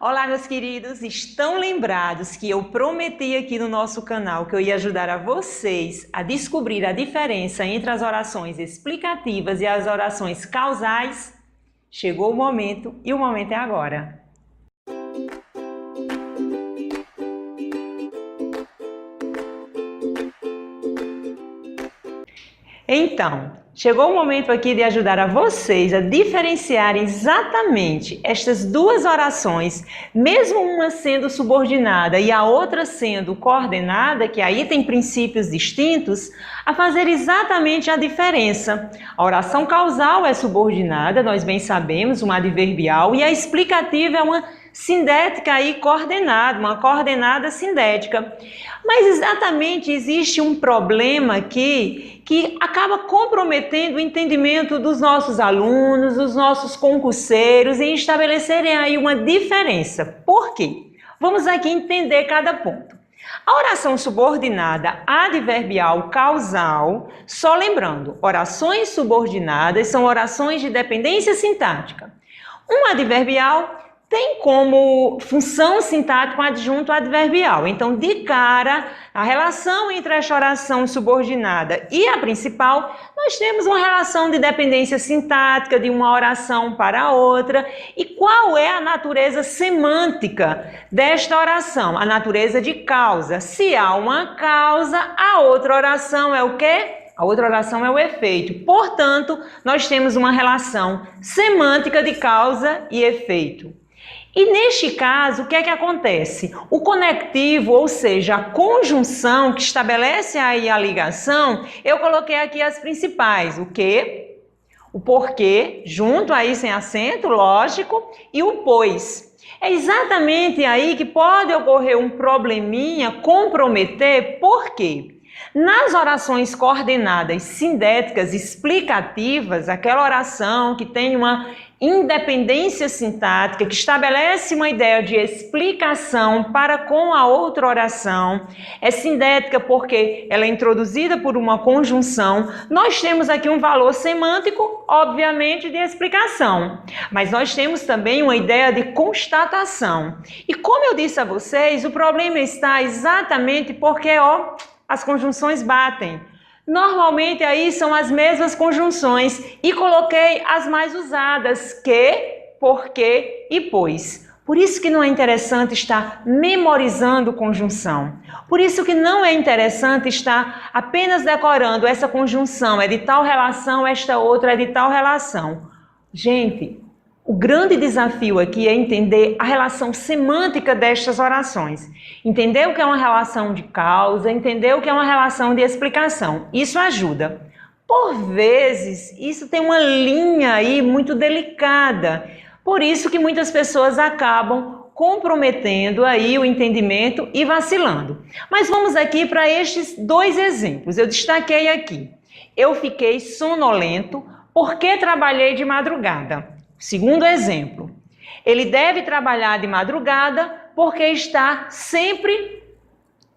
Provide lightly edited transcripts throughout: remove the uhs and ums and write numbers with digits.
Olá, meus queridos, estão lembrados que eu prometi aqui no nosso canal que eu ia ajudar a vocês a descobrir a diferença entre as orações explicativas e as orações causais? Chegou o momento e o momento é agora. Então, chegou o momento aqui de ajudar a vocês a diferenciarem exatamente estas duas orações, mesmo uma sendo subordinada e a outra sendo coordenada, que aí tem princípios distintos, a fazer exatamente a diferença. A oração causal é subordinada, nós bem sabemos, uma adverbial, e a explicativa é uma sindética aí coordenada, uma coordenada sindética. Mas exatamente existe um problema aqui que acaba comprometendo o entendimento dos nossos alunos, dos nossos concurseiros em estabelecerem aí uma diferença. Por quê? Vamos aqui entender cada ponto. A oração subordinada adverbial causal, só lembrando, orações subordinadas são orações de dependência sintática. Um adverbial tem como função sintática um adjunto adverbial. Então, de cara, a relação entre esta oração subordinada e a principal, nós temos uma relação de dependência sintática de uma oração para a outra. E qual é a natureza semântica desta oração? A natureza de causa. Se há uma causa, a outra oração é o quê? A outra oração é o efeito. Portanto, nós temos uma relação semântica de causa e efeito. E neste caso, o que é que acontece? O conectivo, ou seja, a conjunção que estabelece aí a ligação, eu coloquei aqui as principais. O que? O porquê, junto aí sem acento, lógico, e o pois. É exatamente aí que pode ocorrer um probleminha, comprometer, por quê? Nas orações coordenadas sindéticas explicativas, aquela oração que tem uma independência sintática, que estabelece uma ideia de explicação para com a outra oração, é sindética porque ela é introduzida por uma conjunção. Nós temos aqui um valor semântico, obviamente, de explicação, mas nós temos também uma ideia de constatação. E como eu disse a vocês, o problema está exatamente porque, as conjunções batem. Normalmente aí são as mesmas conjunções e coloquei as mais usadas, que, porque e pois. Por isso que não é interessante estar memorizando conjunção. Por isso que não é interessante estar apenas decorando essa conjunção é de tal relação, esta outra é de tal relação. Gente, o grande desafio aqui é entender a relação semântica destas orações. Entender o que é uma relação de causa, entender o que é uma relação de explicação. Isso ajuda. Por vezes, isso tem uma linha aí muito delicada. Por isso que muitas pessoas acabam comprometendo aí o entendimento e vacilando. Mas vamos aqui para estes dois exemplos. Eu destaquei aqui. Eu fiquei sonolento porque trabalhei de madrugada. Segundo exemplo, ele deve trabalhar de madrugada porque está sempre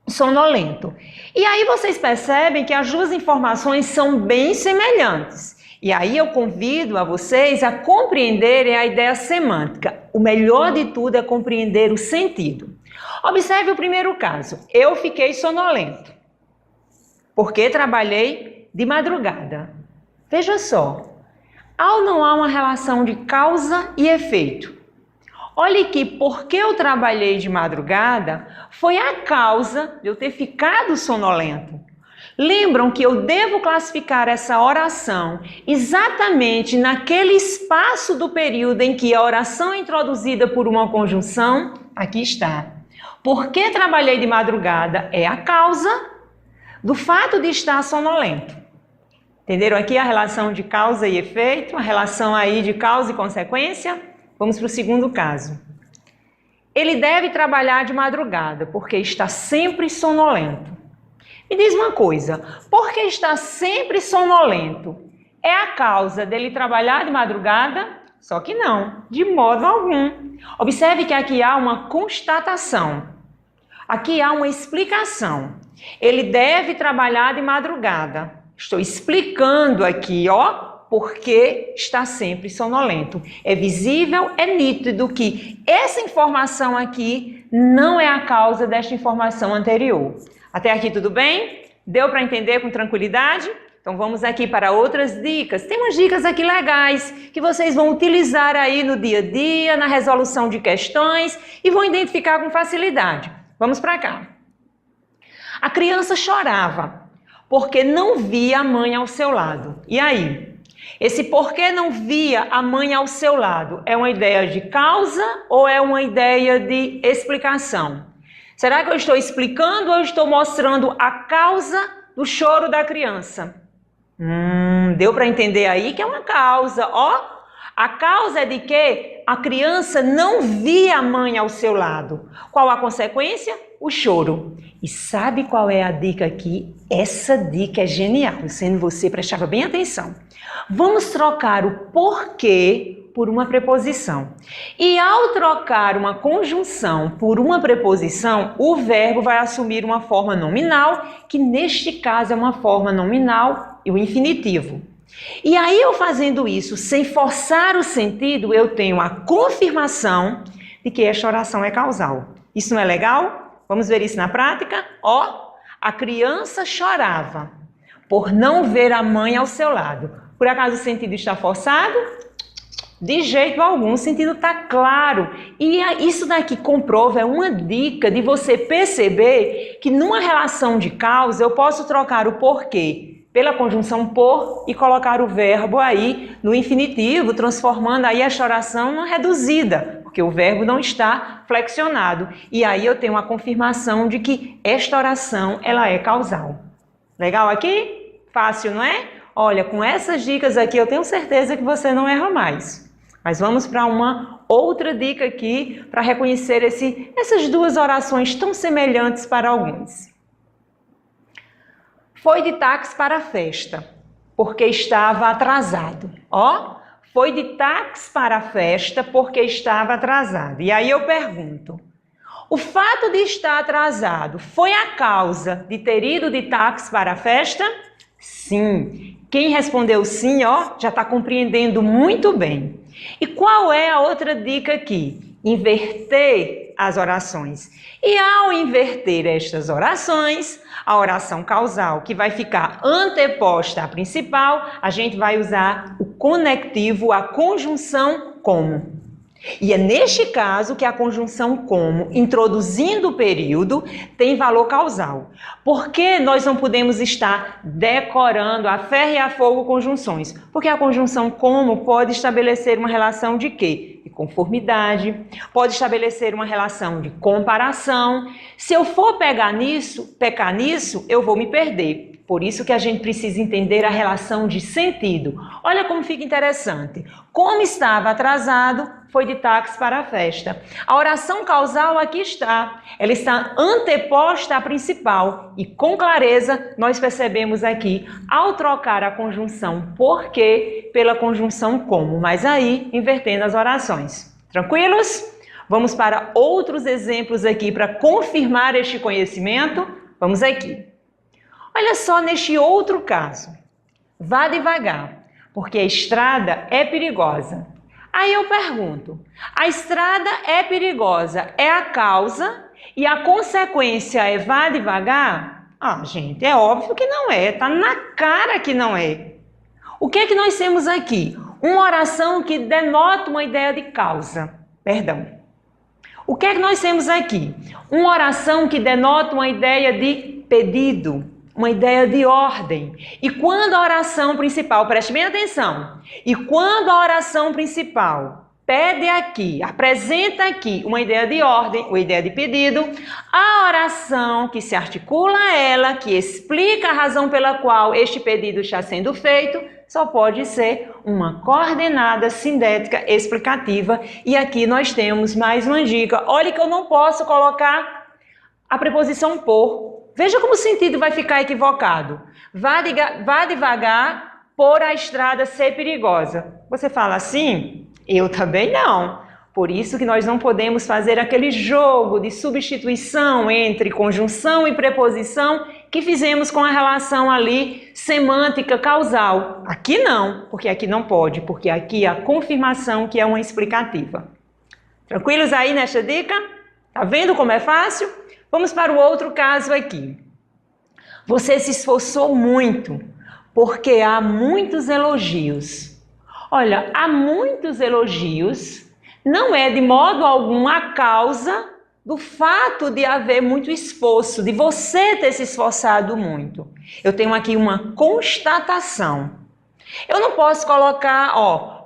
sonolento. E aí vocês percebem que as duas informações são bem semelhantes. E aí eu convido a vocês a compreenderem a ideia semântica. O melhor de tudo é compreender o sentido. Observe o primeiro caso. Eu fiquei sonolento porque trabalhei de madrugada. Veja só. Ao não há uma relação de causa e efeito. Olhe que porque eu trabalhei de madrugada foi a causa de eu ter ficado sonolento. Lembram que eu devo classificar essa oração exatamente naquele espaço do período em que a oração é introduzida por uma conjunção? Aqui está. Porque trabalhei de madrugada é a causa do fato de estar sonolento. Entenderam aqui a relação de causa e efeito? A relação aí de causa e consequência? Vamos para o segundo caso. Ele deve trabalhar de madrugada, porque está sempre sonolento. Me diz uma coisa, porque está sempre sonolento, é a causa dele trabalhar de madrugada? Só que não, de modo algum. Observe que aqui há uma constatação. Aqui há uma explicação. Ele deve trabalhar de madrugada. Estou explicando aqui, porque está sempre sonolento. É visível, é nítido que essa informação aqui não é a causa desta informação anterior. Até aqui tudo bem? Deu para entender com tranquilidade? Então vamos aqui para outras dicas. Tem umas dicas aqui legais que vocês vão utilizar aí no dia a dia, na resolução de questões e vão identificar com facilidade. Vamos para cá. A criança chorava porque não via a mãe ao seu lado. E aí? Esse porquê não via a mãe ao seu lado é uma ideia de causa ou é uma ideia de explicação? Será que eu estou explicando ou eu estou mostrando a causa do choro da criança? Deu para entender aí que é uma causa, ó. A causa é de que a criança não via a mãe ao seu lado. Qual a consequência? O choro. E sabe qual é a dica aqui? Essa dica é genial, sendo você prestava bem atenção. Vamos trocar o porquê por uma preposição. E ao trocar uma conjunção por uma preposição, o verbo vai assumir uma forma nominal, que neste caso é uma forma nominal e o infinitivo. E aí eu fazendo isso sem forçar o sentido, eu tenho a confirmação de que esta oração é causal. Isso não é legal? Vamos ver isso na prática? Ó, a criança chorava por não ver a mãe ao seu lado. Por acaso o sentido está forçado? De jeito algum, o sentido está claro. E isso daqui comprova, é uma dica de você perceber que numa relação de causa eu posso trocar o porquê pela conjunção por e colocar o verbo aí no infinitivo, transformando aí esta oração numa reduzida, porque o verbo não está flexionado. E aí eu tenho a confirmação de que esta oração ela é causal. Legal aqui? Fácil, não é? Olha, com essas dicas aqui eu tenho certeza que você não erra mais. Mas vamos para uma outra dica aqui para reconhecer essas duas orações tão semelhantes para alguns. Foi de táxi para a festa, porque estava atrasado. Ó, foi de táxi para a festa porque estava atrasado. E aí eu pergunto, o fato de estar atrasado foi a causa de ter ido de táxi para a festa? Sim. Quem respondeu sim, ó, já está compreendendo muito bem. E qual é a outra dica aqui? Inverter as orações. E ao inverter estas orações, a oração causal, que vai ficar anteposta à principal, a gente vai usar o conectivo, a conjunção como. E é neste caso que a conjunção como, introduzindo o período, tem valor causal. Por que nós não podemos estar decorando a ferro e a fogo conjunções? Porque a conjunção como pode estabelecer uma relação de quê? De conformidade, pode estabelecer uma relação de comparação. Se eu for pecar nisso, eu vou me perder. Por isso que a gente precisa entender a relação de sentido. Olha como fica interessante. Como estava atrasado, foi de táxi para a festa. A oração causal aqui está. Ela está anteposta à principal. E com clareza nós percebemos aqui, ao trocar a conjunção porque pela conjunção como. Mas aí, invertendo as orações. Tranquilos? Vamos para outros exemplos aqui para confirmar este conhecimento. Vamos aqui. Olha só neste outro caso. Vá devagar, porque a estrada é perigosa. Aí eu pergunto, a estrada é perigosa, é a causa e a consequência é vá devagar? Ah, gente, é óbvio que não é, tá na cara que não é. O que é que nós temos aqui? Uma oração que denota uma ideia de causa. Perdão. O que é que nós temos aqui? Uma oração que denota uma ideia de pedido, uma ideia de ordem. E quando a oração principal, preste bem atenção, e quando a oração principal pede aqui, apresenta aqui uma ideia de ordem, uma ideia de pedido, a oração que se articula a ela, que explica a razão pela qual este pedido está sendo feito, só pode ser uma coordenada sindética explicativa. E aqui nós temos mais uma dica. Olha que eu não posso colocar a preposição por. Veja como o sentido vai ficar equivocado. Vá devagar por a estrada ser perigosa. Você fala assim? Eu também não. Por isso que nós não podemos fazer aquele jogo de substituição entre conjunção e preposição que fizemos com a relação ali semântica causal. Aqui não, porque aqui não pode, porque aqui é a confirmação que é uma explicativa. Tranquilos aí nesta dica? Tá vendo como é fácil? Vamos para o outro caso aqui. Você se esforçou muito, porque há muitos elogios. Olha, há muitos elogios não é de modo algum a causa do fato de haver muito esforço, de você ter se esforçado muito. Eu tenho aqui uma constatação. Eu não posso colocar,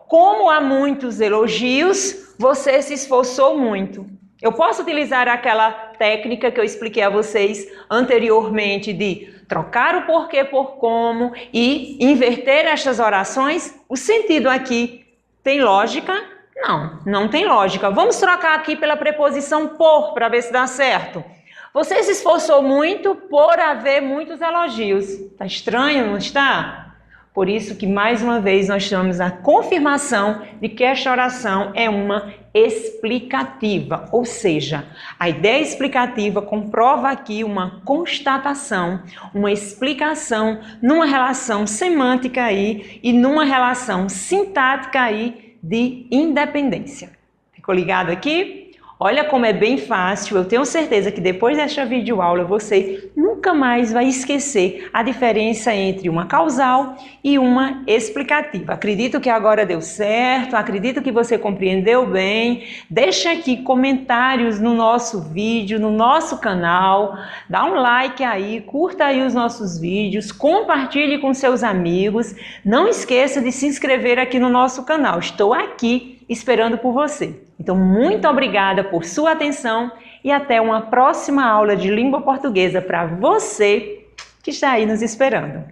como há muitos elogios, você se esforçou muito. Eu posso utilizar aquela técnica que eu expliquei a vocês anteriormente de trocar o porquê por como e inverter estas orações. O sentido aqui tem lógica? Não, não tem lógica. Vamos trocar aqui pela preposição por para ver se dá certo. Você se esforçou muito por haver muitos elogios. Tá estranho, não está? Por isso que mais uma vez nós temos a confirmação de que esta oração é uma explicativa, ou seja, a ideia explicativa comprova aqui uma constatação, uma explicação numa relação semântica aí e numa relação sintática aí de independência. Ficou ligado aqui? Olha como é bem fácil, eu tenho certeza que depois desta videoaula você nunca mais vai esquecer a diferença entre uma causal e uma explicativa. Acredito que agora deu certo, acredito que você compreendeu bem. Deixa aqui comentários no nosso vídeo, no nosso canal, dá um like aí, curta aí os nossos vídeos, compartilhe com seus amigos. Não esqueça de se inscrever aqui no nosso canal, estou aqui esperando por você. Então, muito obrigada por sua atenção e até uma próxima aula de língua portuguesa para você que está aí nos esperando.